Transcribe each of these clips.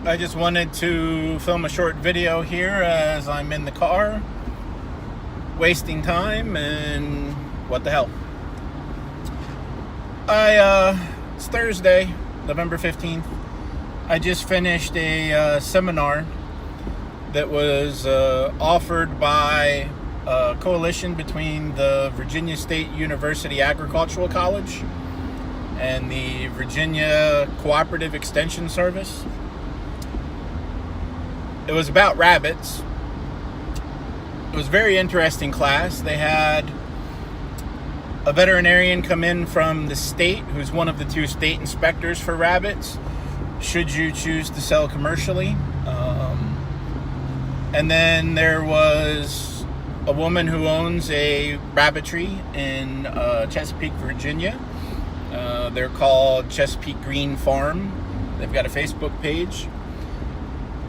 I just wanted to film a short video here as I'm in the car, wasting time, and what the hell. It's Thursday, November 15th. I just finished a seminar that was offered by a coalition between the Virginia State University Agricultural College and the Virginia Cooperative Extension Service. It was about rabbits. It was a very interesting class. They had a veterinarian come in from the state, who's one of the two state inspectors for rabbits, should you choose to sell commercially. And then there was a woman who owns a rabbitry in Chesapeake, Virginia. They're called Chesapeake Green Farm. They've got a Facebook page.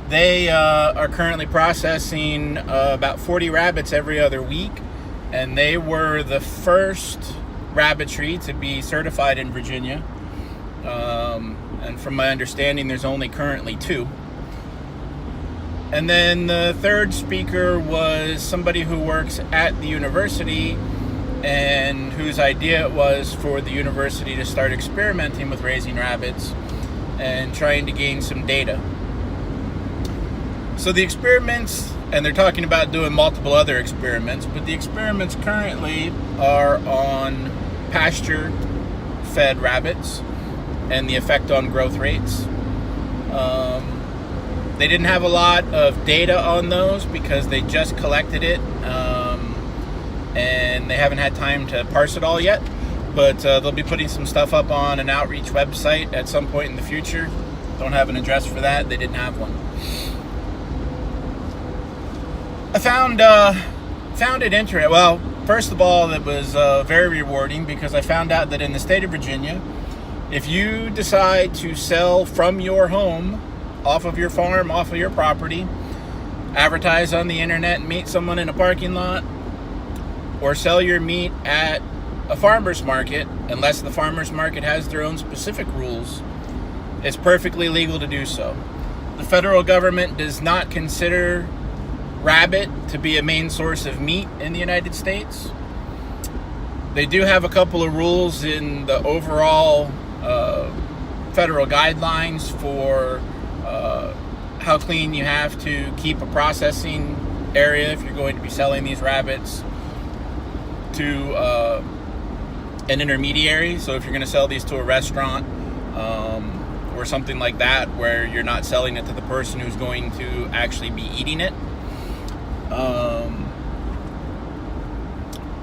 They are currently processing about 40 rabbits every other week, and they were the first rabbitry to be certified in Virginia. And from my understanding, there's only currently 2. And then the third speaker was somebody who works at the university and whose idea it was for the university to start experimenting with raising rabbits and trying to gain some data. So the experiments, and they're talking about doing multiple other experiments, but the experiments currently are on pasture-fed rabbits and the effect on growth rates. They didn't have a lot of data on those because they just collected it, and they haven't had time to parse it all yet, but they'll be putting some stuff up on an outreach website at some point in the future. Don't have an address for that. They didn't have one. I found it interesting. Well, first of all, it was very rewarding because I found out that in the state of Virginia, if you decide to sell from your home, off of your farm, off of your property, advertise on the internet and meet someone in a parking lot, or sell your meat at a farmer's market, unless the farmer's market has their own specific rules, it's perfectly legal to do so. The federal government does not consider rabbit to be a main source of meat in the United States. They do have a couple of rules in the overall federal guidelines for how clean you have to keep a processing area if you're going to be selling these rabbits to an intermediary. So if you're going to sell these to a restaurant or something like that, where you're not selling it to the person who's going to actually be eating it.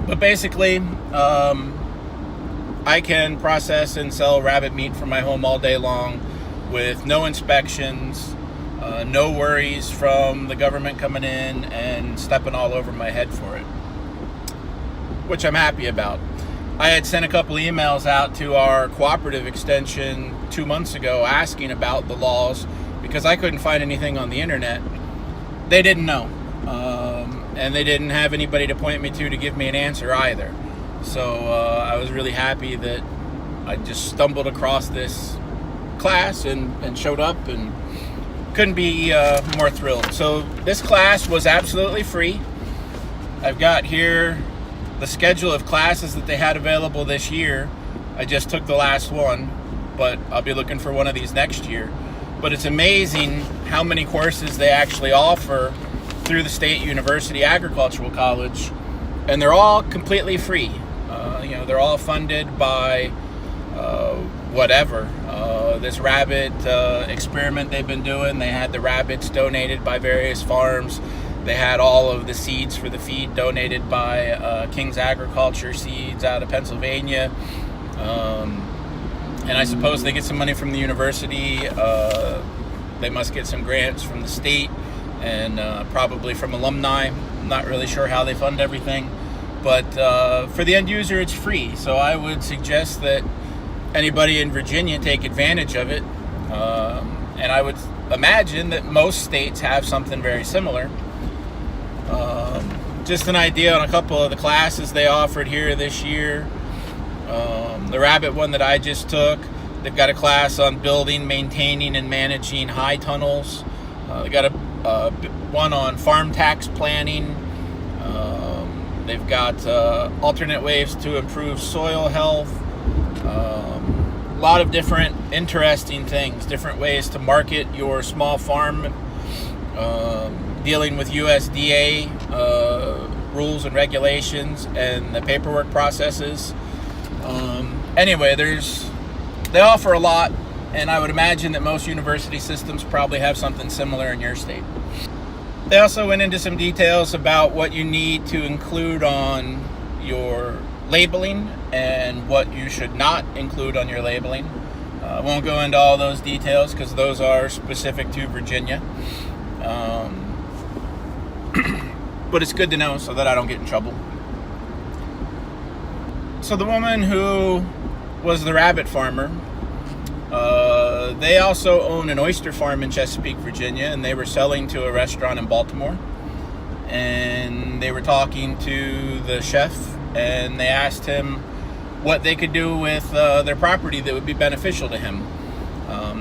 But basically, I can process and sell rabbit meat from my home all day long with no inspections, no worries from the government coming in and stepping all over my head for it, which I'm happy about. I had sent a couple emails out to our cooperative extension 2 months ago asking about the laws because I couldn't find anything on the internet. They didn't know. And they didn't have anybody to point me to give me an answer either. So I was really happy that I just stumbled across this class and showed up, and couldn't be more thrilled. So this class was absolutely free. I've got here the schedule of classes that they had available this year. I just took the last one, but I'll be looking for one of these next year. But it's amazing how many courses they actually offer through the State University Agricultural College, and they're all completely free. They're all funded by whatever. This rabbit experiment they've been doing, they had the rabbits donated by various farms. They had all of the seeds for the feed donated by King's Agriculture Seeds out of Pennsylvania. And I suppose they get some money from the university. They must get some grants from the state and probably from alumni. I'm not really sure how they fund everything, but for the end user it's free. So I would suggest that anybody in Virginia take advantage of it, and I would imagine that most states have something very similar. Just an idea on a couple of the classes they offered here this year. The rabbit one that I just took, They've got a class on building, maintaining, and managing high tunnels. They got one on farm tax planning. They've got alternate ways to improve soil health. A lot of different interesting things, different ways to market your small farm, dealing with USDA rules and regulations and the paperwork processes. Anyway, they offer a lot, and I would imagine that most university systems probably have something similar in your state. They also went into some details about what you need to include on your labeling and what you should not include on your labeling. I won't go into all those details because those are specific to Virginia. But it's good to know so that I don't get in trouble. So the woman who was the rabbit farmer, they also own an oyster farm in Chesapeake, Virginia, and they were selling to a restaurant in Baltimore. And they were talking to the chef, and they asked him what they could do with their property that would be beneficial to him.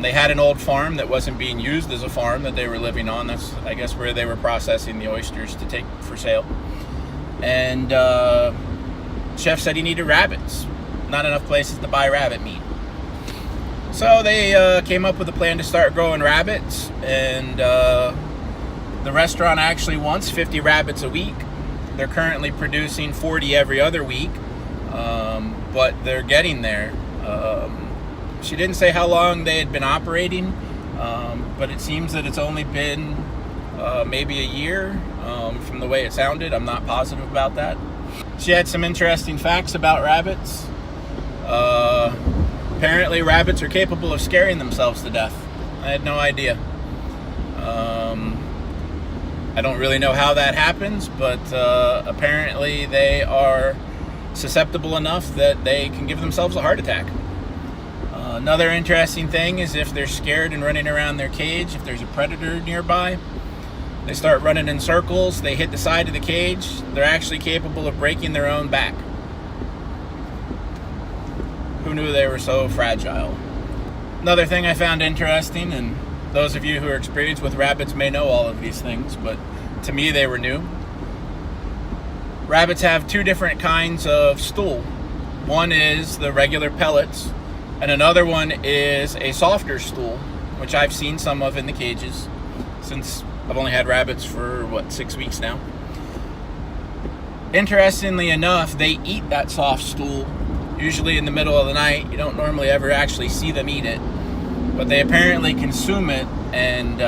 They had an old farm that wasn't being used as a farm that they were living on. That's, I guess, where they were processing the oysters to take for sale. And chef said he needed rabbits. Not enough places to buy rabbit meat. So they came up with a plan to start growing rabbits, and the restaurant actually wants 50 rabbits a week. They're currently producing 40 every other week, but they're getting there. She didn't say how long they had been operating, but it seems that it's only been maybe a year from the way it sounded. I'm not positive about that. She had some interesting facts about rabbits. Apparently rabbits are capable of scaring themselves to death. I had no idea. I don't really know how that happens, but apparently they are susceptible enough that they can give themselves a heart attack. Another interesting thing is if they're scared and running around their cage, if there's a predator nearby, they start running in circles, they hit the side of the cage, they're actually capable of breaking their own back. Who knew they were so fragile? Another thing I found interesting, and those of you who are experienced with rabbits may know all of these things, but to me they were new. Rabbits have two different kinds of stool. One is the regular pellets, and another one is a softer stool, which I've seen some of in the cages since I've only had rabbits for, 6 weeks now. Interestingly enough, they eat that soft stool usually in the middle of the night. You don't normally ever actually see them eat it, but they apparently consume it, and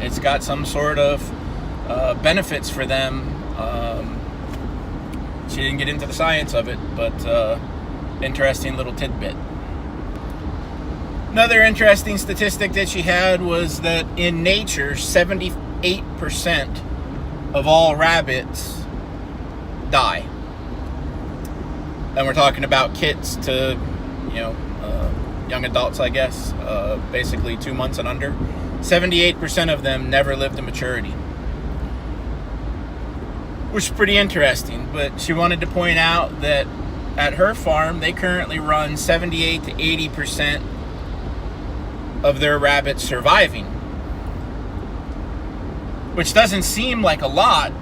it's got some sort of benefits for them. She didn't get into the science of it, but interesting little tidbit. Another interesting statistic that she had was that in nature, 78% of all rabbits die. And we're talking about kids to, young adults, I guess, basically 2 months and under. 78% of them never live to maturity, which is pretty interesting. But she wanted to point out that at her farm, they currently run 78 to 80% of their rabbits surviving, which doesn't seem like a lot.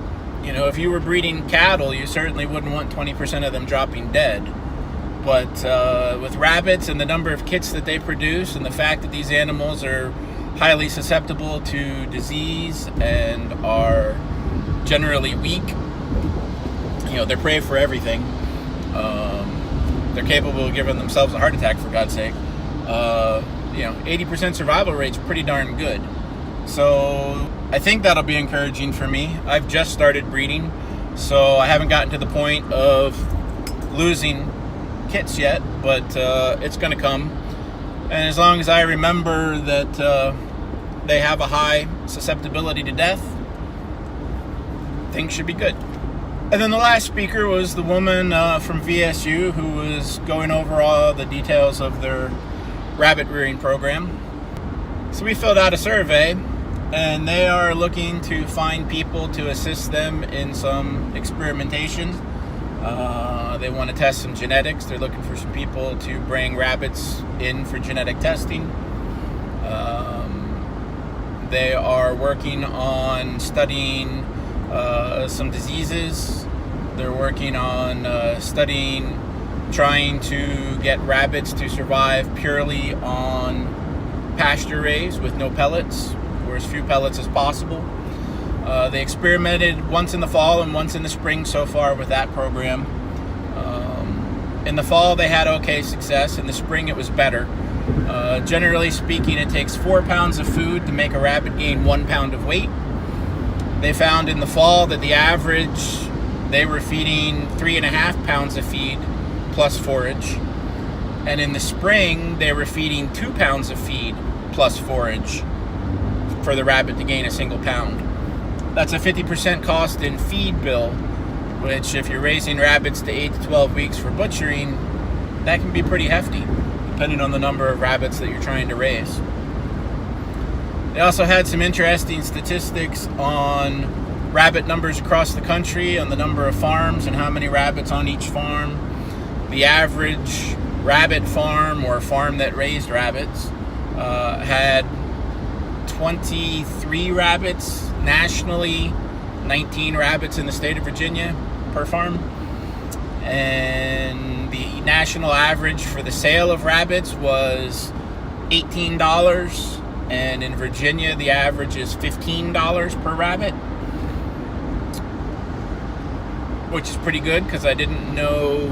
If you were breeding cattle, you certainly wouldn't want 20% of them dropping dead. But with rabbits and the number of kits that they produce, and the fact that these animals are highly susceptible to disease and are generally weak, they're prey for everything. They're capable of giving themselves a heart attack, for God's sake. 80% survival rate's pretty darn good. So I think that'll be encouraging for me. I've just started breeding, so I haven't gotten to the point of losing kits yet, but it's going to come. And as long as I remember that they have a high susceptibility to death, things should be good. And then the last speaker was the woman from VSU who was going over all the details of their rabbit rearing program. So we filled out a survey, and they are looking to find people to assist them in some experimentation They want to test some genetics. They're looking for some people to bring rabbits in for genetic testing. They are working on studying some diseases. They're working on trying to get rabbits to survive purely on pasture raised with no pellets, or as few pellets as possible. They experimented once in the fall and once in the spring so far with that program. In the fall they had okay success. In the spring it was better. Generally speaking, it takes 4 pounds of food to make a rabbit gain 1 pound of weight. They found in the fall that the average, they were feeding 3.5 pounds of feed plus forage. And in the spring, they were feeding 2 pounds of feed plus forage for the rabbit to gain a single pound. That's a 50% cost in feed bill, which if you're raising rabbits to 8 to 12 weeks for butchering, that can be pretty hefty, depending on the number of rabbits that you're trying to raise. They also had some interesting statistics on rabbit numbers across the country, on the number of farms and how many rabbits on each farm. The average rabbit farm, or farm that raised rabbits, had 23 rabbits nationally, 19 rabbits in the state of Virginia per farm. And the national average for the sale of rabbits was $18, and in Virginia the average is $15 per rabbit, which is pretty good because I didn't know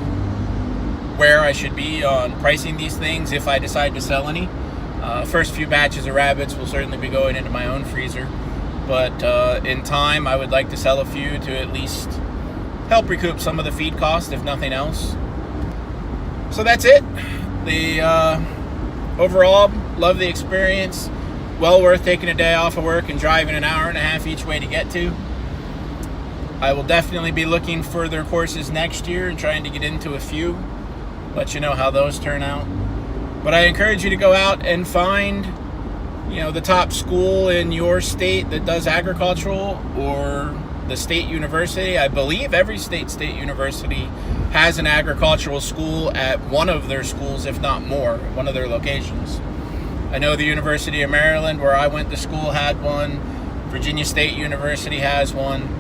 where I should be on pricing these things if I decide to sell any. First few batches of rabbits will certainly be going into my own freezer, but in time I would like to sell a few to at least help recoup some of the feed cost, if nothing else. So that's it. The overall, love the experience. Well worth taking a day off of work and driving an hour and a half each way to get to. I will definitely be looking for their courses next year and trying to get into a few. Let you know how those turn out. But I encourage you to go out and find, the top school in your state that does agricultural, or the state university. I believe every state university has an agricultural school at one of their schools, if not more, one of their locations. I know the University of Maryland, where I went to school, had one. Virginia State University has one.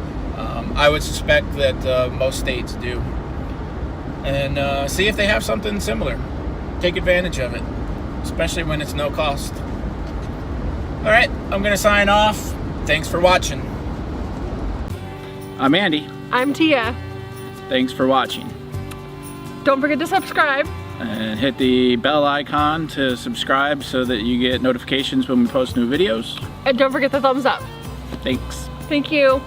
I would suspect that most states do. And see if they have something similar. Take advantage of it, especially when it's no cost. All right, I'm going to sign off. Thanks for watching. I'm Andy. I'm Tia. Thanks for watching. Don't forget to subscribe. And hit the bell icon to subscribe so that you get notifications when we post new videos. And don't forget the thumbs up. Thanks. Thank you.